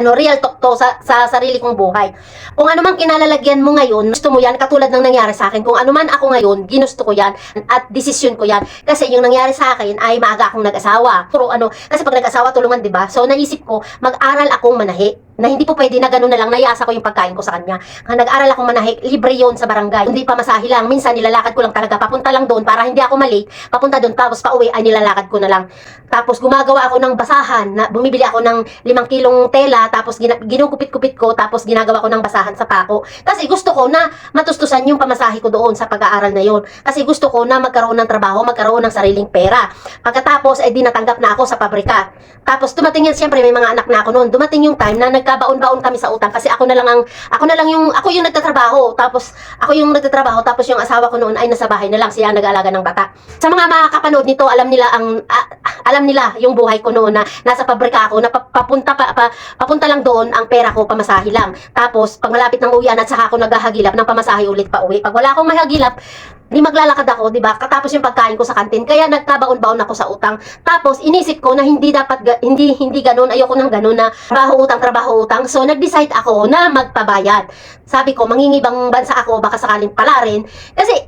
Real talk to sa sarili kong buhay. Kung ano man kinalalagyan mo ngayon, gusto mo yan, katulad ng nangyari sa akin. Kung ano man ako ngayon, ginusto ko yan at desisyon ko yan. Kasi yung nangyari sa akin ay maaga akong nag-asawa. Pero kasi pag nag-asawa, tulungan, di ba? So naisip ko, mag-aral akong manahi. Na hindi po pwede na gano'n na lang, naiasa ko yung pagkain ko sa kanya. Nag-aral akong manahi, libre yon sa barangay. Hindi pa masahe lang, minsan nilalakad ko lang talaga, papunta lang doon para hindi ako mali, papunta doon, tapos pauwi ay nilalakad ko na lang. Tapos gumagawa ako ng basahan, na bumibili ako ng 5 kilong tela, tapos ginugupit-kupit ko, tapos ginagawa ko ng basahan sa pako. Kasi gusto ko na matustusan yung pamasahe ko doon sa pag-aaral na yon. Kasi gusto ko na magkaroon ng trabaho, magkaroon ng sariling pera. Pagkatapos ay dinatanggap na ako sa pabrika. Tapos dumating yan, siyempre may mga anak na ako noon. Dumating yung time na nagkabaon-baon kami sa utang kasi ako yung nagtatrabaho. Tapos tapos yung asawa ko noon ay nasa bahay na lang, siya nag-aalaga ng bata. Sa mga makakapanood nito, alam nila yung buhay ko noon na nasa pabrika ako, na papunta lang doon ang pera ko, pamasahe lang. Tapos pag malapit ng uwian at saka ako naghahagilap ng pamasahe ulit pa uwi. Pag wala akong mahagilap, di maglalakad ako, di ba? Katapos yung pagkain ko sa kantin, kaya nagkabaon-baon ako sa utang. Tapos inisip ko na hindi dapat hindi ganoon, ayoko nang ganoon na trabaho utang. So nag-decide ako na magpabayad. Sabi ko, mangingibang bansa ako, baka sakaling pala rin. Kasi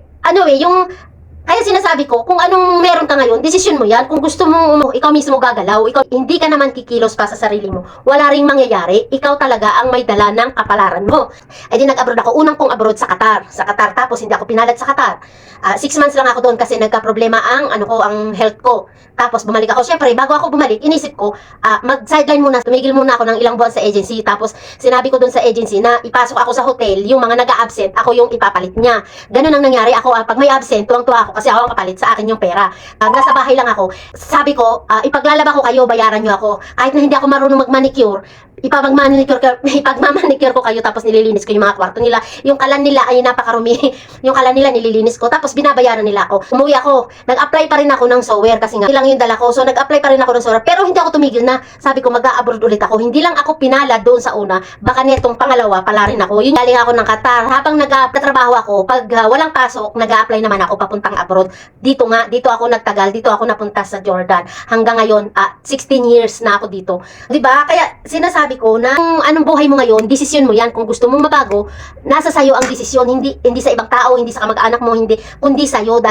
kaya sinasabi ko, kung anong meron ka ngayon, desisyon mo yan. Kung gusto mo, ikaw mismo gagalaw, hindi ka naman kikilos pa sa sarili mo. Wala ring mangyayari, ikaw talaga ang may dala ng kapalaran mo. Di nag-abroad ako, unang kong abroad sa Qatar. Tapos hindi ako pinalad sa Qatar. 6 months lang ako doon kasi nagka-problema ang health ko. Tapos bumalik ako. Siyempre, bago ako bumalik, inisip ko, mag-sideline muna, tumigil muna ako ng ilang buwan sa agency. Tapos sinabi ko doon sa agency na ipasok ako sa hotel, yung mga nag-a-absent, ako yung ipapalit niya. Ganun ang nangyari. Ako, pag may absent, tuwang-tuwa ako kasi ako ang kapalit sa akin yung pera. Nasa bahay lang ako. Sabi ko, ipaglalaba ko kayo, bayaran nyo ako. Kahit na hindi ako marunong mag-manicure, ipagmamanicure ko kayo, tapos nililinis ko yung mga kwarto nila. Yung kalan nila ay napakarumi. Yung kalan nila nililinis ko, tapos binabayaran nila ako. Umuwi ako. Nag-apply pa rin ako ng software kasi nga ilang yung dala ko. So nag-apply pa rin ako ng software. Pero hindi ako tumigil na. Sabi ko, mag-a-abroad ulit ako. Hindi lang ako pinala doon sa una. Baka nitong pangalawa, pala rin ako. Yun, galing ako ng Qatar. Habang nagtatrabaho ako, pag walang pasok, nag-a-apply naman ako papuntang abroad. Dito ako nagtagal. Dito ako napunta sa Jordan. Hanggang ngayon, 16 years na ako dito. 'Di ba? Kaya sinasabi ko na kung anong buhay mo ngayon, desisyon mo yan. Kung gusto mong mabago, nasa sayo ang desisyon, hindi sa ibang tao, hindi sa kamag-anak mo, kundi sayo.